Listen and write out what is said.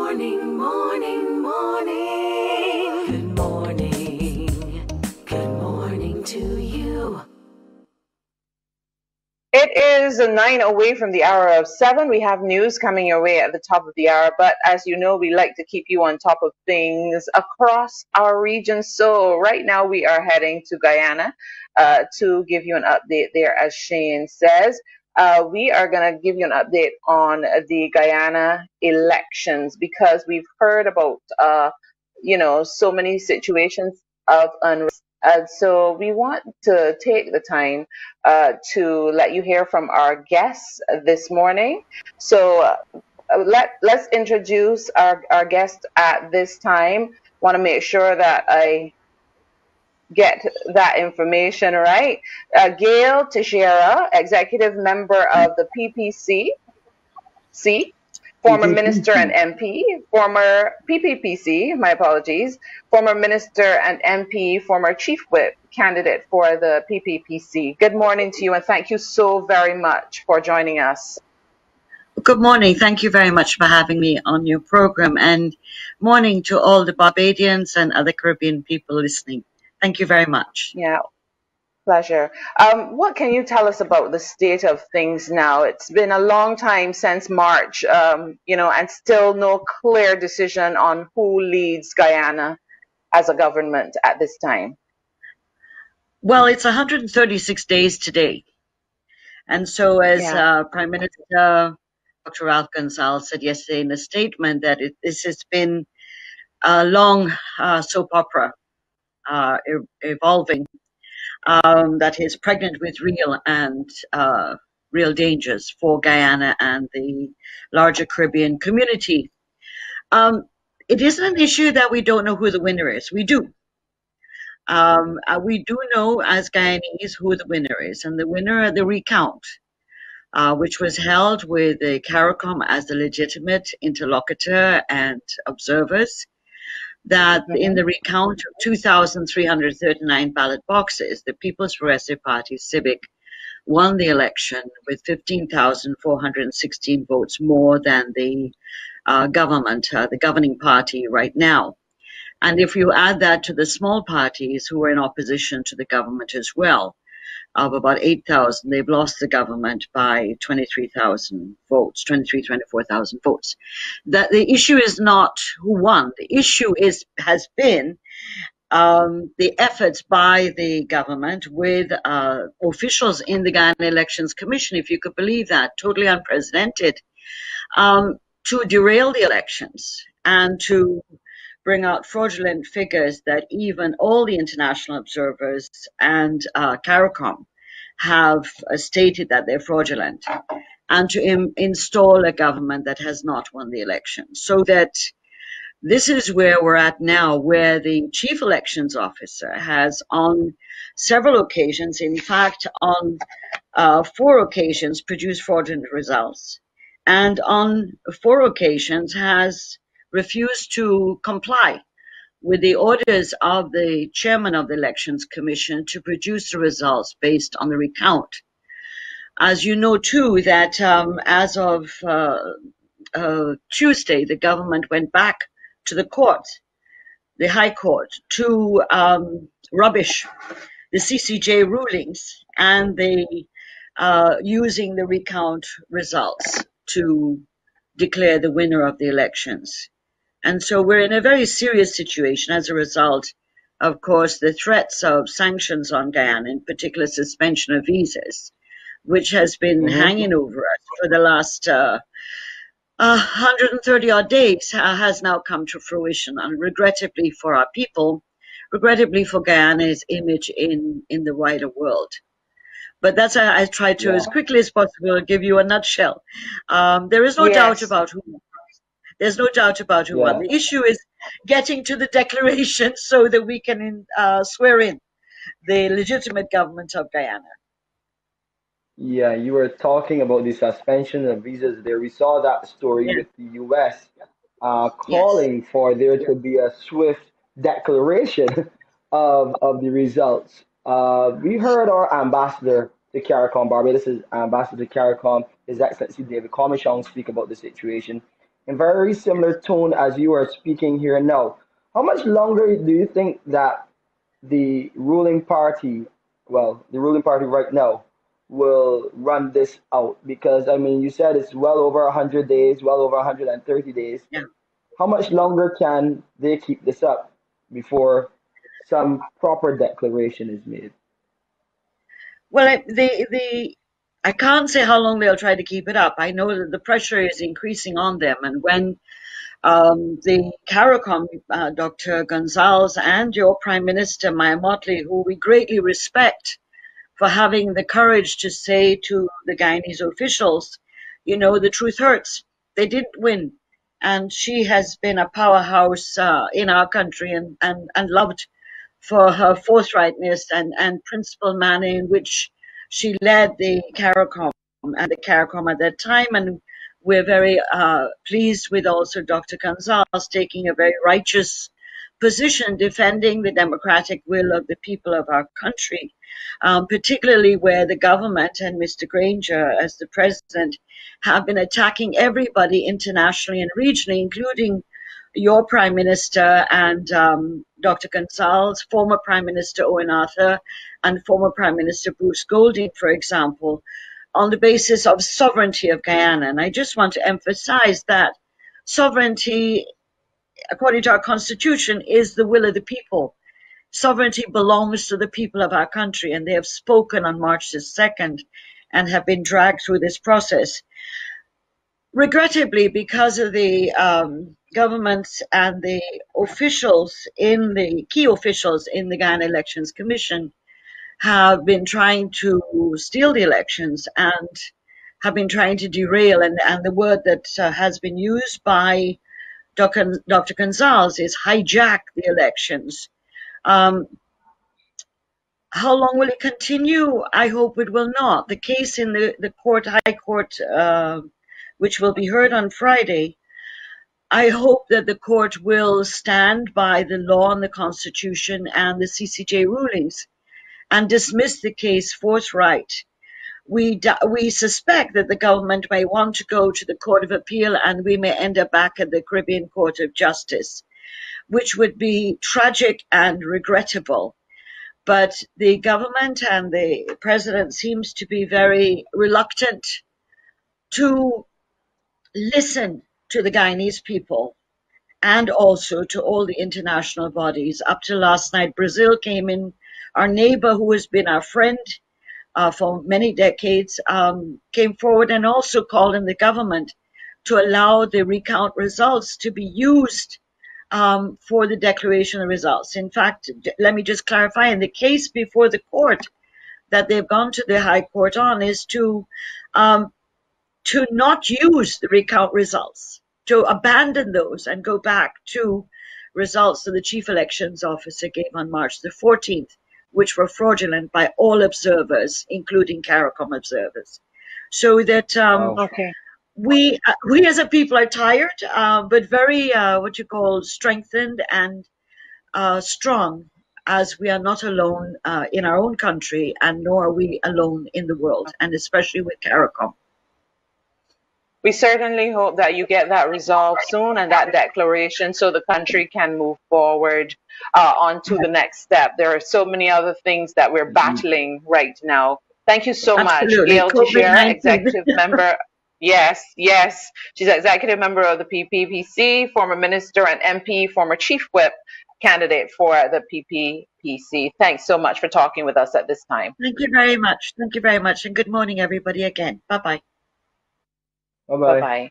morning, morning, morning. Good morning. Good morning to you. It is 9 away from the hour of 7. We have news coming your way at the top of the hour, but as you know, we like to keep you on top of things across our region. So right now we are heading to Guyana to give you an update there, as Shane says. We are going to give you an update on the Guyana elections because we've heard about, so many situations of unrest. So we want to take the time to let you hear from our guests this morning. So let's introduce our guest at this time. Want to make sure that I get that information right. Gail Teixeira, executive member of the PPC, former minister and MP, former PPPC, my apologies, former minister and MP, former chief whip candidate for the PPPC. Good morning to you, and thank you so very much for joining us. Good morning. Thank you very much for having me on your program, and morning to all the Barbadians and other Caribbean people listening. Thank you very much. Yeah. Pleasure. What can you tell us about the state of things now? It's been a long time since March, and still no clear decision on who leads Guyana as a government at this time. Well, it's 136 days today. And so as Prime Minister Dr. Ralph Gonsalves said yesterday in a statement that this has been a long soap opera evolving. That is pregnant with real dangers for Guyana and the larger Caribbean community. It isn't an issue that we don't know who the winner is. We do. We do know as Guyanese who the winner is, and the winner of the recount, which was held with the CARICOM as the legitimate interlocutor and observers, that in the recount of 2,339 ballot boxes, the People's Progressive Party, CIVIC, won the election with 15,416 votes more than the government, the governing party right now. And if you add that to the small parties who are in opposition to the government as well, of about 8,000, they've lost the government by 23,000 votes, 24,000 votes. That the issue is not who won. The issue has been the efforts by the government with officials in the Guyana Elections Commission, if you could believe that, totally unprecedented, to derail the elections and to bring out fraudulent figures that even all the international observers and CARICOM have stated that they're fraudulent, and to install a government that has not won the election. So that this is where we're at now, where the chief elections officer has on several occasions, in fact on 4 occasions, produced fraudulent results, and on 4 occasions has refused to comply with the orders of the chairman of the Elections Commission to produce the results based on the recount. As you know, too, that as of Tuesday, the government went back to the court, the High Court, to rubbish the CCJ rulings and using the recount results to declare the winner of the elections. And so we're in a very serious situation as a result, of course, the threats of sanctions on Guyana, in particular suspension of visas, which has been hanging over us for the last 130 odd days, has now come to fruition. And regrettably for our people, regrettably for Guyana's image in the wider world. But that's I try to, as quickly as possible, give you a nutshell. There is no doubt about who won. There's no doubt about who won. The issue is getting to the declaration so that we can swear in the legitimate government of Guyana. Yeah, you were talking about the suspension of visas there. We saw that story with the U.S. Calling for there to be a swift declaration of the results. We heard our ambassador to CARICOM, Barbados' ambassador to CARICOM, His Excellency David Commichon, speak about the situation in very similar tone as you are speaking here now. How much longer do you think that the ruling party, well, the ruling party right now, will run this out? Because I mean, you said it's well over 100 days, well over 130 days. Yeah. How much longer can they keep this up before some proper declaration is made? Well, I can't say how long they'll try to keep it up. I know that the pressure is increasing on them, and when the CARICOM, Dr. Gonzalez, and your Prime Minister, Maya Motley, who we greatly respect for having the courage to say to the Guyanese officials, you know, the truth hurts. They didn't win. And she has been a powerhouse in our country and loved for her forthrightness and principled manner in which she led the CARICOM and the CARICOM at that time. And we're very pleased with also Dr. Gonzalez taking a very righteous position defending the democratic will of the people of our country, particularly where the government and Mr. Granger as the president have been attacking everybody internationally and regionally, including your Prime Minister and Dr. Gonzalez, former Prime Minister Owen Arthur, and former Prime Minister Bruce Golding, for example, on the basis of sovereignty of Guyana. And I just want to emphasize that sovereignty, according to our Constitution, is the will of the people. Sovereignty belongs to the people of our country, and they have spoken on March the 2nd and have been dragged through this process. Regrettably, because of the governments and the officials key officials in the Guyana Elections Commission have been trying to steal the elections and have been trying to derail, and the word that has been used by Dr. Gonzalez is hijack the elections. How long will it continue? I hope it will not. The case in the High Court, which will be heard on Friday, I hope that the court will stand by the law and the Constitution and the CCJ rulings and dismiss the case forthright. We suspect that the government may want to go to the Court of Appeal, and we may end up back at the Caribbean Court of Justice, which would be tragic and regrettable. But the government and the president seems to be very reluctant to listen to the Guyanese people and also to all the international bodies. Up to last night, Brazil came in, our neighbor who has been our friend for many decades, came forward and also called on the government to allow the recount results to be used for the declaration of results. In fact, let me just clarify, in the case before the court that they've gone to the High Court on is to not use the recount results, to abandon those and go back to results that the Chief Elections Officer gave on March the 14th, which were fraudulent by all observers, including CARICOM observers. So that we as a people are tired, but very, strengthened and strong, as we are not alone in our own country, and nor are we alone in the world, and especially with CARICOM. We certainly hope that you get that resolved soon and that declaration so the country can move forward on to the next step. There are so many other things that we're battling right now. Thank you so much, Gail Teixeira, executive member. Yes. She's executive member of the PPPC, former minister and MP, former chief whip candidate for the PPPC. Thanks so much for talking with us at this time. Thank you very much. Thank you very much. And good morning, everybody, again. Bye-bye. Bye-bye. Bye-bye.